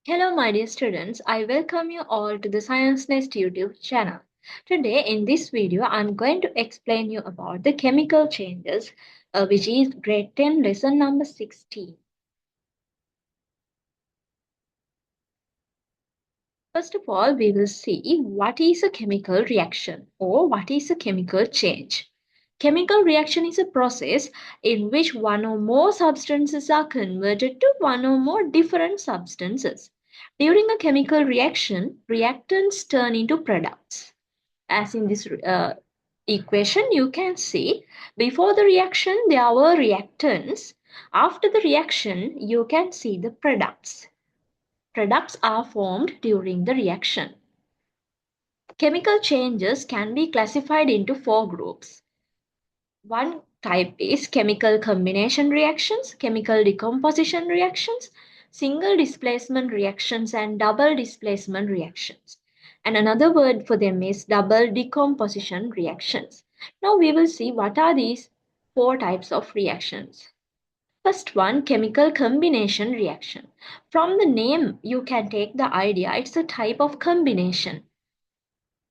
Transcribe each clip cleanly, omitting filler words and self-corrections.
Hello, my dear students. I welcome you all to the ScienceNest YouTube channel. Today, in this video, I'm going to explain you about the chemical changes, which is grade 10 lesson number 16. First of all, we will see what is a chemical reaction or what is a chemical change. Chemical reaction is a process in which one or more substances are converted to one or more different substances. During a chemical reaction, reactants turn into products. As in this equation, you can see before the reaction there were reactants. After the reaction, you can see the products. Products are formed during the reaction. Chemical changes can be classified into four groups. One type is chemical combination reactions, chemical decomposition reactions, single displacement reactions, and double displacement reactions. And another word for them is double decomposition reactions. Now we will see what are these four types of reactions. First one, chemical combination reaction. From the name, you can take the idea it's a type of combination.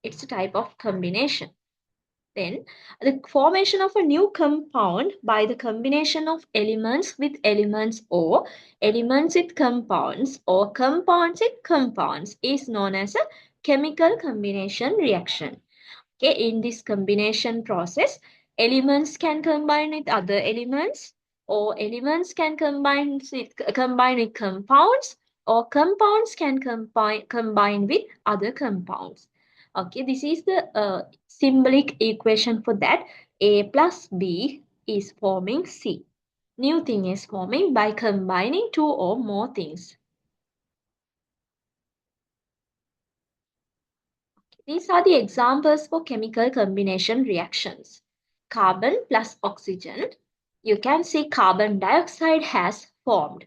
It's a type of combination. Then, the formation of a new compound by the combination of elements with elements or elements with compounds or compounds with compounds is known as a chemical combination reaction. Okay, in this combination process, elements can combine with other elements or elements can combine with compounds or compounds can combine with other compounds. Okay, this is the symbolic equation for that. A plus B is forming C. New thing is forming by combining two or more things. These are the examples for chemical combination reactions. Carbon plus oxygen. You can see carbon dioxide has formed.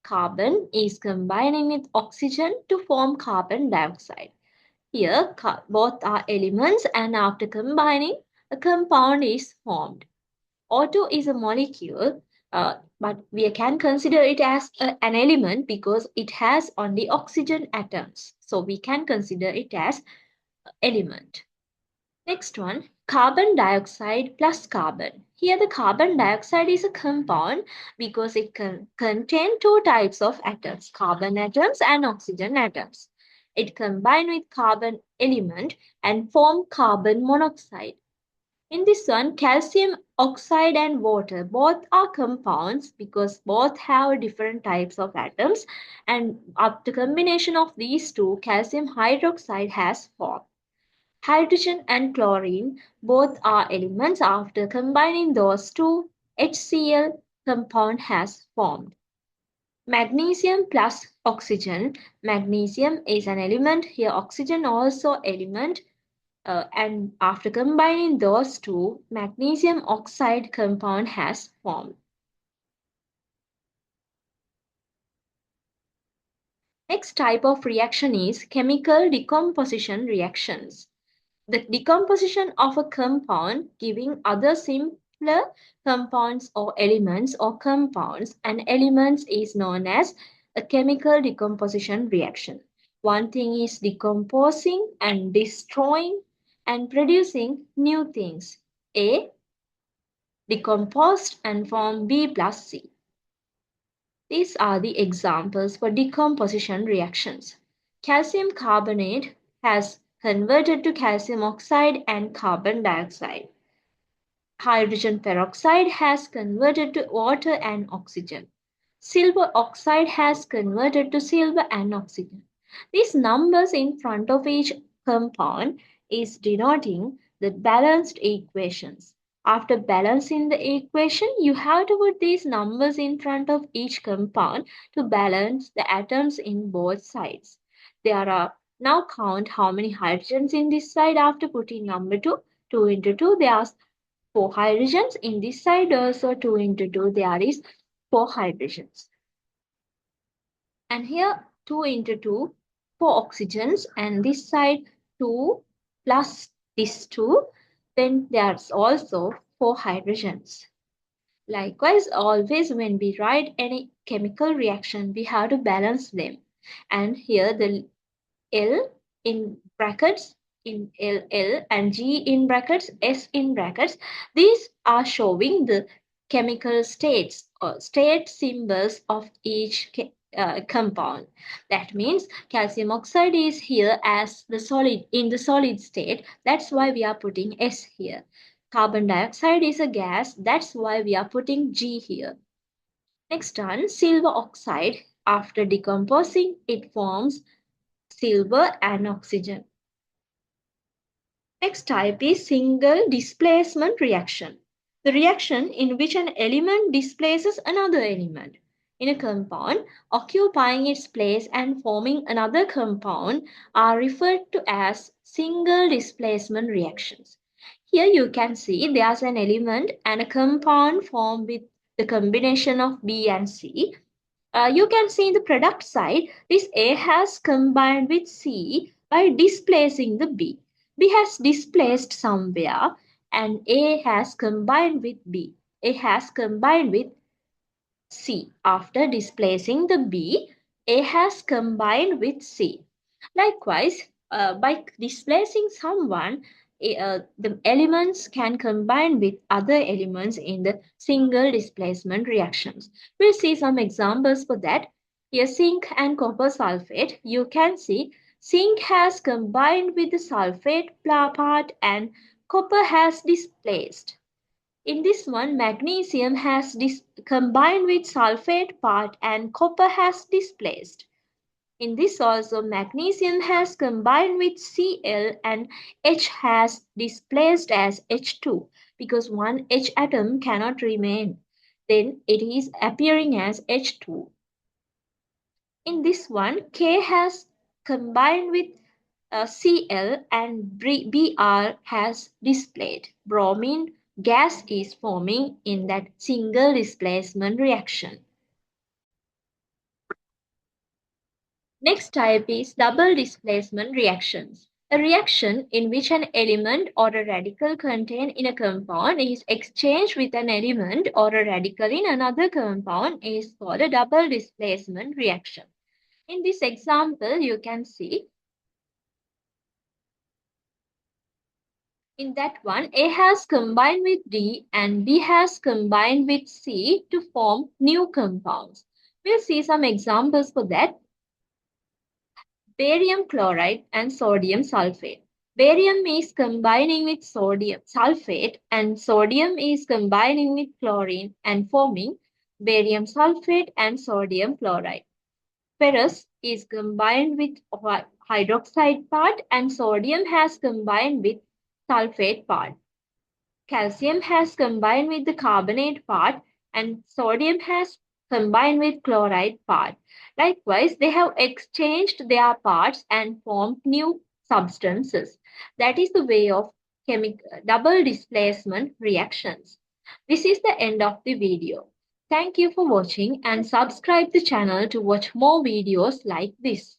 Carbon is combining with oxygen to form carbon dioxide. Here, both are elements and after combining, a compound is formed. O2 is a molecule, but we can consider it as an element because it has only oxygen atoms. So we can consider it as element. Next one, carbon dioxide plus carbon. Here the carbon dioxide is a compound because it contains two types of atoms, carbon atoms and oxygen atoms. It combine with carbon element and form carbon monoxide. In this one, calcium oxide and water both are compounds because both have different types of atoms, and after combination of these two, calcium hydroxide has formed. Hydrogen and chlorine both are elements. After combining those two, HCl compound has formed. Magnesium plus oxygen. Magnesium is an element. Here oxygen also element. And after combining those two, magnesium oxide compound has formed. Next type of reaction is chemical decomposition reactions. The decomposition of a compound giving other simpler compounds or compounds and elements is known as a chemical decomposition reaction. One thing is decomposing and destroying and producing new things. A decomposed and form B plus C. These are the examples for decomposition reactions. Calcium carbonate has converted to calcium oxide and carbon dioxide. Hydrogen peroxide has converted to water and oxygen. Silver oxide has converted to silver and oxygen. These numbers in front of each compound is denoting the balanced equations. After balancing the equation, you have to put these numbers in front of each compound to balance the atoms in both sides. There are now count how many hydrogens in this side after putting number 2. 2 into 2, there are 4 hydrogens. In this side also 2 into 2, there is 4 hydrogens. And here 2 into 2, 4 oxygens, and this side 2 plus this 2, then there's also 4 hydrogens. Likewise, always when we write any chemical reaction, we have to balance them. And here the L in brackets, in L and G in brackets, S in brackets, these are showing the chemical states or state symbols of each compound. That means calcium oxide is here as the solid in the solid state. That's why we are putting S here. Carbon dioxide is a gas. That's why we are putting G here. Next one, silver oxide. After decomposing, it forms silver and oxygen. Next type is single displacement reaction. The reaction in which an element displaces another element in a compound, occupying its place and forming another compound are referred to as single displacement reactions. Here you can see there's an element and a compound formed with the combination of B and C. You can see in the product side, this A has combined with C by displacing the B. B has displaced somewhere and A has combined with B. A has combined with C. After displacing the B, A has combined with C. Likewise, by displacing someone, the elements can combine with other elements in the single displacement reactions. We'll see some examples for that. Here, zinc and copper sulfate. You can see zinc has combined with the sulfate part and copper has displaced. In this one, magnesium has combined with sulfate part and copper has displaced. In this also, magnesium has combined with Cl and H has displaced as H2 because one H atom cannot remain. Then it is appearing as H2. In this one, K has combined with Cl and Br has displayed. Bromine gas is forming in that single displacement reaction. Next type is double displacement reactions. A reaction in which an element or a radical contained in a compound is exchanged with an element or a radical in another compound is called a double displacement reaction. In this example, you can see in that one, A has combined with D and B has combined with C to form new compounds. We'll see some examples for that. Barium chloride and sodium sulfate. Barium is combining with sodium sulfate and sodium is combining with chlorine and forming barium sulfate and sodium chloride. Ferrous is combined with hydroxide part and sodium has combined with sulfate part. Calcium has combined with the carbonate part and sodium has combined with chloride part. Likewise, they have exchanged their parts and formed new substances. That is the way of double displacement reactions. This is the end of the video. Thank you for watching and subscribe the channel to watch more videos like this.